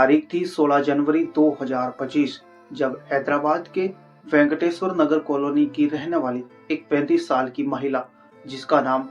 तारीख थी 16 जनवरी 2025, जब हैदराबाद के वेंकटेश्वर नगर कॉलोनी की रहने वाली एक 35 साल की महिला, जिसका नाम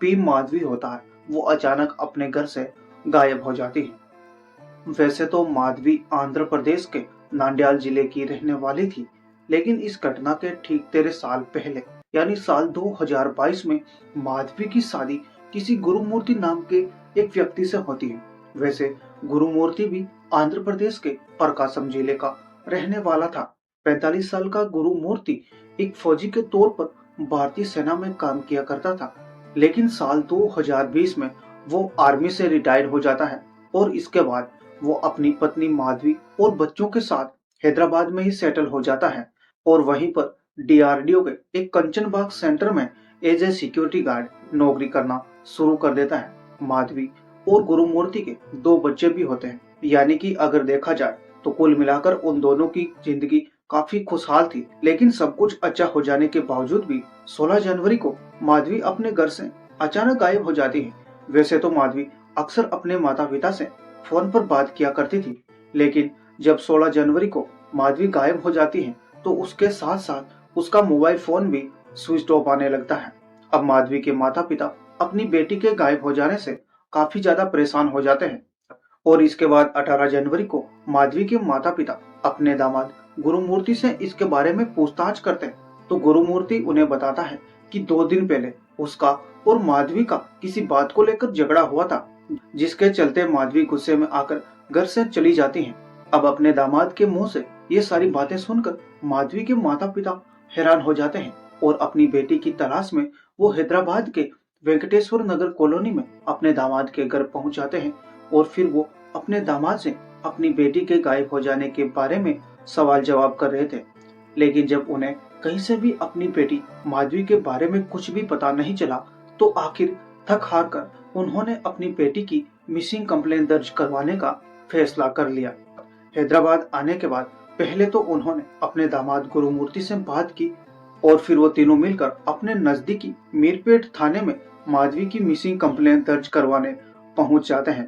पी माधवी होता है, वो अचानक अपने घर से गायब हो जाती है। वैसे तो माधवी आंध्र प्रदेश के नांदयाल जिले की रहने वाली थी, लेकिन इस घटना के ठीक 13 साल पहले यानी साल 2022 में माधवी की शादी किसी गुरुमूर्ति नाम के एक व्यक्ति से होती है। वैसे गुरुमूर्ति भी आंध्र प्रदेश के प्रकाशम जिले का रहने वाला था। 45 साल का गुरुमूर्ति एक फौजी के तौर पर भारतीय सेना में काम किया करता था, लेकिन साल 2020 में वो आर्मी से रिटायर हो जाता है और इसके बाद वो अपनी पत्नी माधवी और बच्चों के साथ हैदराबाद में ही सेटल हो जाता है और वहीं पर डीआरडीओ के एक कंचनबाग सेंटर में एज ए सिक्योरिटी गार्ड नौकरी करना शुरू कर देता है। माधवी और गुरुमूर्ति के 2 बच्चे भी होते हैं, यानी कि अगर देखा जाए तो कुल मिलाकर उन दोनों की जिंदगी काफी खुशहाल थी। लेकिन सब कुछ अच्छा हो जाने के बावजूद भी 16 जनवरी को माधवी अपने घर से अचानक गायब हो जाती है। वैसे तो माधवी अक्सर अपने माता पिता से फोन पर बात किया करती थी, लेकिन जब 16 जनवरी को माधवी गायब हो जाती है तो उसके साथ साथ उसका मोबाइल फोन भी स्विच ऑफ आने लगता है। अब माधवी के माता पिता अपनी बेटी के गायब हो जाने से काफी ज्यादा परेशान हो जाते हैं और इसके बाद 18 जनवरी को माधवी के माता पिता अपने दामाद गुरुमूर्ति से इसके बारे में पूछताछ करते हैं तो गुरुमूर्ति उन्हें बताता है कि 2 दिन पहले उसका और माधवी का किसी बात को लेकर झगड़ा हुआ था, जिसके चलते माधवी गुस्से में आकर घर से चली जाती है। अब अपने दामाद के मुंह से ये सारी बातें सुनकर माधवी के माता पिता हैरान हो जाते हैं और अपनी बेटी की तलाश में वो हैदराबाद के वेंकटेश्वर नगर कॉलोनी में अपने दामाद के घर पहुंच जाते हैं और फिर वो अपने दामाद से अपनी बेटी के गायब हो जाने के बारे में सवाल जवाब कर रहे थे। लेकिन जब उन्हें कहीं से भी अपनी बेटी माधवी के बारे में कुछ भी पता नहीं चला तो आखिर थक हार कर उन्होंने अपनी बेटी की मिसिंग कंप्लेंट दर्ज करवाने का फैसला कर लिया। हैदराबाद आने के बाद पहले तो उन्होंने अपने दामाद गुरुमूर्ति से बात की और फिर वो तीनों मिलकर अपने नजदीकी मीरपेट थाने में माधवी की मिसिंग कंप्लेंट दर्ज करवाने पहुंच जाते हैं।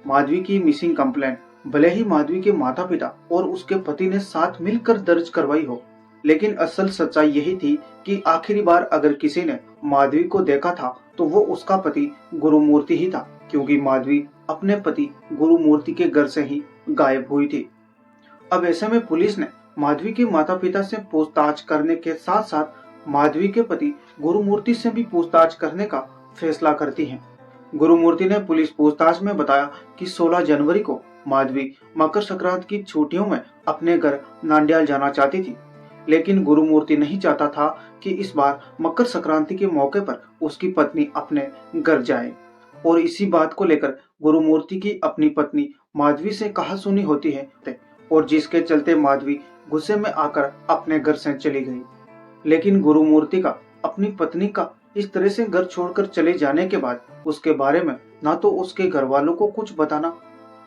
माधवी की मिसिंग कंप्लेंट भले ही माधवी के माता पिता और उसके पति ने साथ मिलकर दर्ज करवाई हो, लेकिन असल सच्चाई यही थी कि आखिरी बार अगर किसी ने माधवी को देखा था तो वो उसका पति गुरुमूर्ति ही था, क्योंकि माधवी अपने पति गुरुमूर्ति के घर से ही गायब हुई थी। अब ऐसे में पुलिस ने माधवी के माता पिता से पूछताछ करने के साथ साथ माधवी के पति गुरुमूर्ति से भी पूछताछ करने का फैसला करती है। गुरुमूर्ति ने पुलिस पूछताछ में बताया कि 16 जनवरी को माधवी मकर संक्रांति की छुट्टियों में अपने घर नांदयाल जाना चाहती थी, लेकिन गुरुमूर्ति नहीं चाहता था कि इस बार मकर संक्रांति के मौके पर उसकी पत्नी अपने घर जाए और इसी बात को लेकर गुरुमूर्ति की अपनी पत्नी माधवी से कहासुनी होती है और जिसके चलते माधवी गुस्से में आकर अपने घर से चली गई। लेकिन गुरुमूर्ति का अपनी पत्नी का इस तरह से घर छोड़कर चले जाने के बाद उसके बारे में ना तो उसके घर वालों को कुछ बताना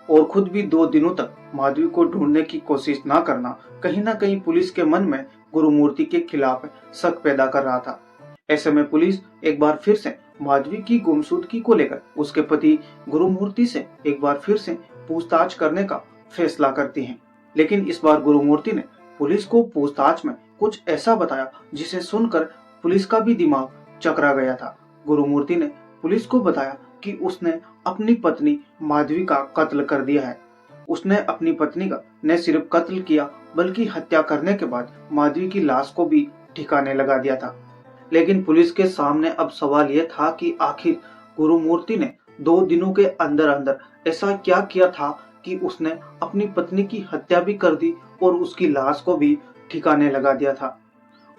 और खुद भी 2 दिनों तक माधवी को ढूंढने की कोशिश ना करना कहीं ना कहीं पुलिस के मन में गुरुमूर्ति के खिलाफ शक पैदा कर रहा था। ऐसे में पुलिस एक बार फिर से माधवी की गुमशुदगी को लेकर उसके पति गुरुमूर्ति से एक बार फिर से पूछताछ करने का फैसला करती है। लेकिन इस बार गुरुमूर्ति ने पुलिस को पूछताछ में कुछ ऐसा बताया जिसे सुनकर पुलिस का भी दिमाग चकरा गया था। गुरुमूर्ति ने पुलिस को बताया कि उसने अपनी पत्नी माधवी का कत्ल कर दिया है। उसने अपनी पत्नी का न सिर्फ कत्ल किया बल्कि हत्या करने के बाद माधवी की लाश को भी ठिकाने लगा दिया था। लेकिन पुलिस के सामने अब सवाल यह था कि आखिर गुरुमूर्ति ने 2 दिनों के अंदर अंदर ऐसा क्या किया था कि उसने अपनी पत्नी की हत्या भी कर दी और उसकी लाश को भी ठिकाने लगा दिया था।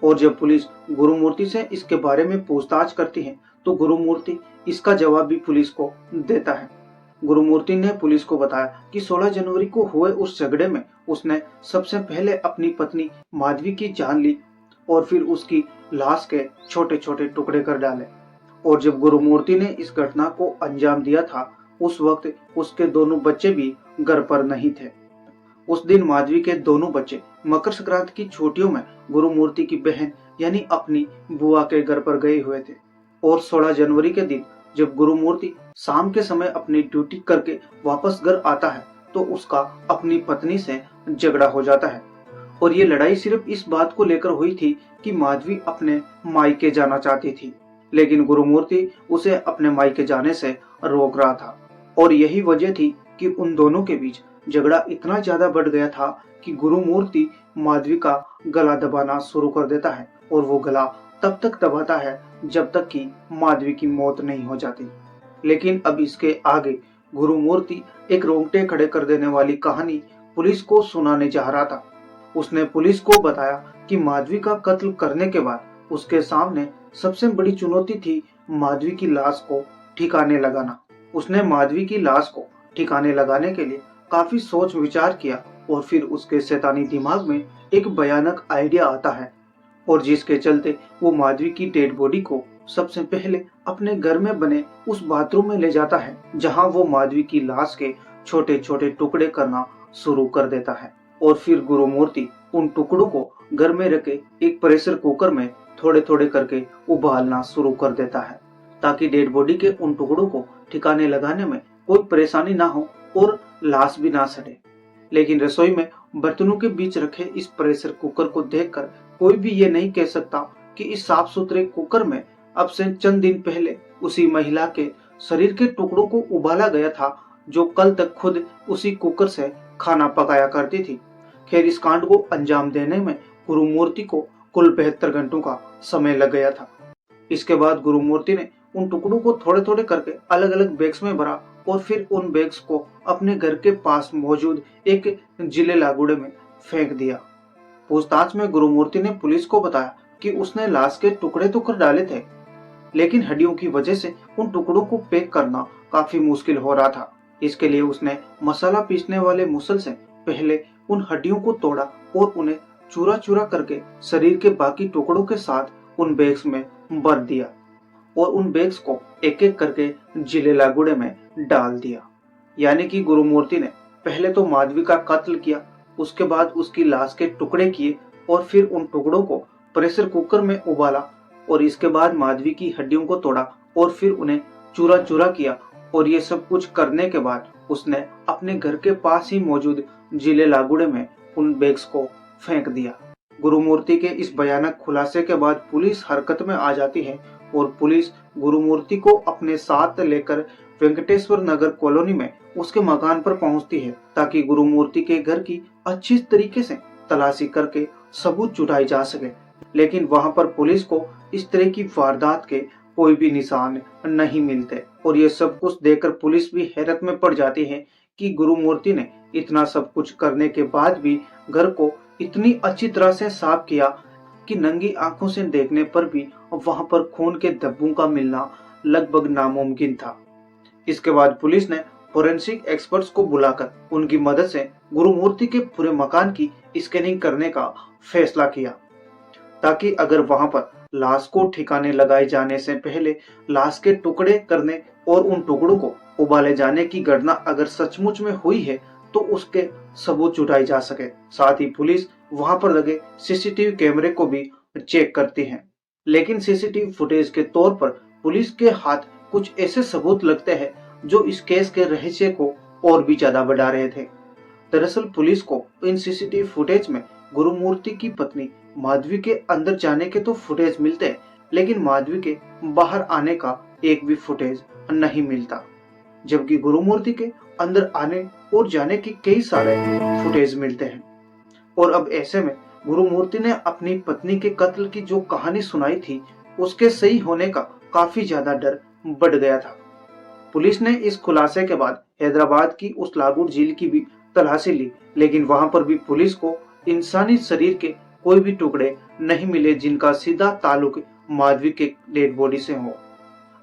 और जब पुलिस गुरुमूर्ति से इसके बारे में पूछताछ करती है तो गुरुमूर्ति इसका जवाब भी पुलिस को देता है। गुरुमूर्ति ने पुलिस को बताया कि 16 जनवरी को हुए उस झगड़े में उसने सबसे पहले अपनी पत्नी माधवी की जान ली और फिर उसकी लाश के छोटे छोटे टुकड़े कर डाले। और जब गुरुमूर्ति ने इस घटना को अंजाम दिया था उस वक्त उसके दोनों बच्चे भी घर पर नहीं थे। उस दिन माधवी के दोनों बच्चे मकर संक्रांति की छुट्टियों में गुरुमूर्ति की बहन यानी अपनी बुआ के घर पर गए हुए थे और 16 जनवरी के दिन जब गुरुमूर्ति शाम के समय अपनी ड्यूटी करके वापस घर आता है तो उसका अपनी पत्नी से झगड़ा हो जाता है। और ये लड़ाई सिर्फ इस बात को लेकर हुई थी कि माधवी अपने मायके जाना चाहती थी, लेकिन गुरुमूर्ति उसे अपने मायके जाने से रोक रहा था। और यही वजह थी कि उन दोनों के बीच झगड़ा इतना ज्यादा बढ़ गया था कि गुरुमूर्ति माधवी का गला दबाना शुरू कर देता है, और वो गला तब तक दबाता है जब तक कि माधवी की मौत नहीं हो जाती। लेकिन अब इसके आगे गुरुमूर्ति एक रोंगटे खड़े कर देने वाली कहानी पुलिस को सुनाने जा रहा था। उसने पुलिस को बताया कि माधवी का कत्ल करने के बाद उसके सामने सबसे बड़ी चुनौती थी माधवी की लाश को ठिकाने लगाना। उसने माधवी की लाश को ठिकाने लगाने के लिए काफी सोच विचार किया, और फिर उसके शैतानी दिमाग में एक भयानक आइडिया आता है, और जिसके चलते वो माधवी की डेड बॉडी को सबसे पहले अपने घर में बने उस बाथरूम में ले जाता है, जहां वो माधवी की लाश के छोटे छोटे टुकड़े करना शुरू कर देता है। और फिर गुरुमूर्ति उन टुकड़ों को घर में रखे एक प्रेशर कुकर में थोड़े थोड़े करके उबालना शुरू कर देता है, ताकि डेड बॉडी के उन टुकड़ों को ठिकाने लगाने में कोई परेशानी ना हो और लाश भी ना सड़े। लेकिन रसोई में बर्तनों के बीच रखे इस प्रेशर कुकर को देखकर कोई भी ये नहीं कह सकता कि इस साफ सुथरे कुकर में अब से चंद दिन पहले उसी महिला के शरीर के टुकड़ों को उबाला गया था, जो कल तक खुद उसी कुकर से खाना पकाया करती थी। खैर, इस कांड को अंजाम देने में गुरुमूर्ति को कुल 72 घंटों का समय लग गया था। इसके बाद गुरुमूर्ति ने उन टुकड़ों को थोड़े थोड़े करके अलग अलग बैग्स में भरा, और फिर उन बैग्स को अपने घर के पास मौजूद एक जिले लागुड़े में फेंक दिया। पूछताछ में गुरुमूर्ति ने पुलिस को बताया कि उसने लाश के टुकड़े तो कर डाले थे, लेकिन हड्डियों की वजह से उन टुकड़ों को पैक करना काफी मुश्किल हो रहा था। इसके लिए उसने मसाला पीसने वाले मुसल से पहले उन हड्डियों को तोड़ा और उन्हें चूरा चूरा करके शरीर के बाकी टुकड़ों के साथ उन बैग्स में भर दिया, और उन बैग्स को एक एक करके जिले लागुड़े में डाल दिया। यानी कि गुरुमूर्ति ने पहले तो माधवी का कत्ल किया, उसके बाद उसकी लाश के टुकड़े किए, और फिर उन टुकड़ों को प्रेशर कुकर में उबाला, और इसके बाद माधवी की हड्डियों को तोड़ा और फिर उन्हें चूरा चूरा किया। और ये सब कुछ करने के बाद उसने अपने घर के पास ही मौजूद जिले लागुड़े में उन बैग्स को फेंक दिया। गुरुमूर्ति के इस भयानक खुलासे के बाद पुलिस हरकत में आ जाती है, और पुलिस गुरुमूर्ति को अपने साथ लेकर वेंकटेश्वर नगर कॉलोनी में उसके मकान पर पहुंचती है, ताकि गुरुमूर्ति के घर की अच्छी तरीके से तलाशी करके सबूत जुटाई जा सके। लेकिन वहां पर पुलिस को इस तरह की वारदात के कोई भी निशान नहीं मिलते, और ये सब कुछ देखकर पुलिस भी हैरत में पड़ जाती है कि गुरुमूर्ति ने इतना सब कुछ करने के बाद भी घर को इतनी अच्छी तरह से साफ किया कि नंगी आंखों से देखने पर भी वहां पर खून के धब्बों का मिलना लगभग नामुमकिन था। इसके बाद पुलिस ने फोरेंसिक एक्सपर्ट्स को बुलाकर उनकी मदद से गुरुमूर्ति के पूरे मकान की स्कैनिंग करने का फैसला किया, ताकि अगर वहां पर लाश को ठिकाने लगाए जाने से पहले लाश के टुकड़े करने और उन टुकड़ों को उबाले जाने की घटना अगर सचमुच में हुई है तो उसके सबूत जुटाए जा सके। साथ ही पुलिस वहां पर लगे सीसीटीवी कैमरे को भी चेक करती है। लेकिन सीसीटीवी फुटेज के तौर पर पुलिस के हाथ कुछ ऐसे सबूत लगते हैं जो इस केस के रहस्य को और भी ज्यादा बढ़ा रहे थे। दरअसल पुलिस को इन सीसीटीवी फुटेज में गुरुमूर्ति की पत्नी माधवी के अंदर जाने के तो फुटेज मिलते हैं, लेकिन माधवी के बाहर आने का एक भी फुटेज नहीं मिलता, जबकि गुरुमूर्ति के अंदर आने और जाने के कई सारे फुटेज मिलते हैं। और अब ऐसे में गुरुमूर्ति ने अपनी पत्नी के कत्ल की जो कहानी सुनाई थी उसके सही होने का काफी ज्यादा डर बढ़ गया था। पुलिस ने इस खुलासे के बाद हैदराबाद की उस लागुड़ झील की भी तलाशी ली, लेकिन वहां पर भी पुलिस को इंसानी शरीर के कोई भी टुकड़े नहीं मिले जिनका सीधा ताल्लुक माधवी के डेड बॉडी से हो।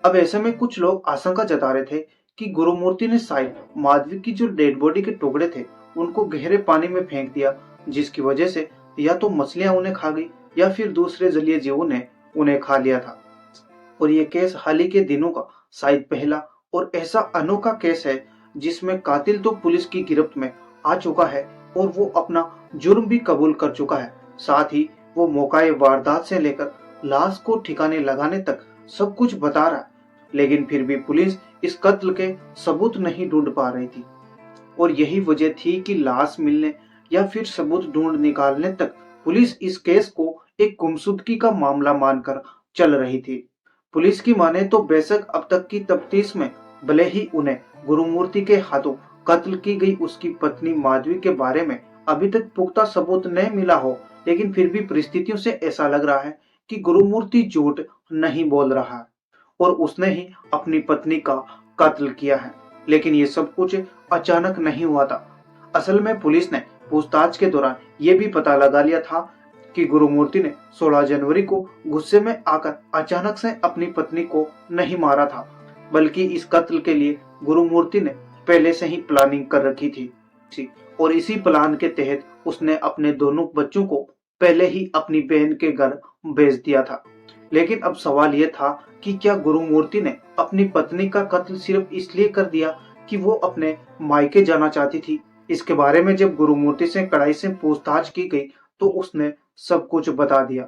अब ऐसे में कुछ लोग आशंका जता रहे थे कि गुरुमूर्ति ने शायद माधवी की जो डेड बॉडी के टुकड़े थे उनको गहरे पानी में फेंक दिया, जिसकी वजह से या तो मछलियां उन्हें खा गई या फिर दूसरे जलीय जीवों ने उन्हें खा लिया था। और ये केस हाल ही के दिनों का शायद पहला और ऐसा अनोखा केस है जिसमें कातिल तो पुलिस की गिरफ्त में आ चुका है और वो अपना जुर्म भी कबूल कर चुका है। साथ ही वो मौकाए वारदात से लेकर लाश को ठिकाने लगाने तक सब कुछ बता रहा है, लेकिन फिर भी पुलिस इस कत्ल के सबूत नहीं ढूंढ पा रही थी। और यही वजह थी कि लाश मिलने या फिर सबूत ढूंढ निकालने तक पुलिस इस केस को एक गुमशुदगी का मामला मानकर चल रही थी। पुलिस की माने तो बेशक अब तक की तफ्तीश में भले ही उन्हें गुरुमूर्ति के हाथों कत्ल की गई उसकी पत्नी माधवी के बारे में अभी तक पुख्ता सबूत नहीं मिला हो, लेकिन फिर भी परिस्थितियों से ऐसा लग रहा है कि गुरुमूर्ति झूठ नहीं बोल रहा है और उसने ही अपनी पत्नी का कत्ल किया है। लेकिन ये सब कुछ अचानक नहीं हुआ था। असल में पुलिस ने पूछताछ के दौरान ये भी पता लगा लिया था कि गुरुमूर्ति ने 16 जनवरी को गुस्से में आकर अचानक से अपनी पत्नी को नहीं मारा था, बल्कि इस कत्ल के लिए गुरुमूर्ति ने पहले से ही प्लानिंग कर रखी थी और इसी प्लान के तहत उसने अपने दोनों बच्चों को पहले ही अपनी बहन के घर भेज दिया था। लेकिन अब सवाल यह था कि क्या गुरुमूर्ति ने अपनी पत्नी का कत्ल सिर्फ इसलिए कर दिया कि वो अपने मायके जाना चाहती थी। इसके बारे में जब गुरुमूर्ति से कड़ाई से पूछताछ की गई तो उसने सब कुछ बता दिया।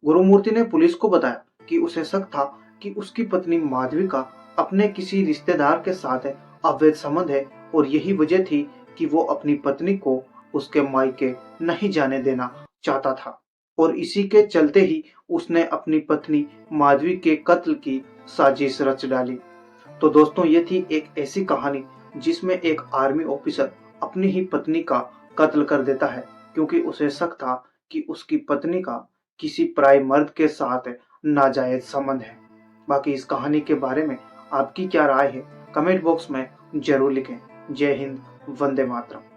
गुरुमूर्ति ने पुलिस को बताया कि उसे शक था कि उसकी पत्नी माधवी का अपने किसी रिश्तेदार के साथ अवैध संबंध है और यही वजह थी कि वो अपनी पत्नी को उसके मायके नहीं जाने देना चाहता था और इसी के चलते ही उसने अपनी पत्नी माधवी के कत्ल की साजिश रच डाली। तो दोस्तों, ये थी एक ऐसी कहानी जिसमें एक आर्मी ऑफिसर अपनी ही पत्नी का कत्ल कर देता है क्योंकि उसे शक था कि उसकी पत्नी का किसी पराये मर्द के साथ नाजायज संबंध है। बाकी इस कहानी के बारे में आपकी क्या राय है, कमेंट बॉक्स में जरूर लिखें। जय हिंद, वंदे मातरम।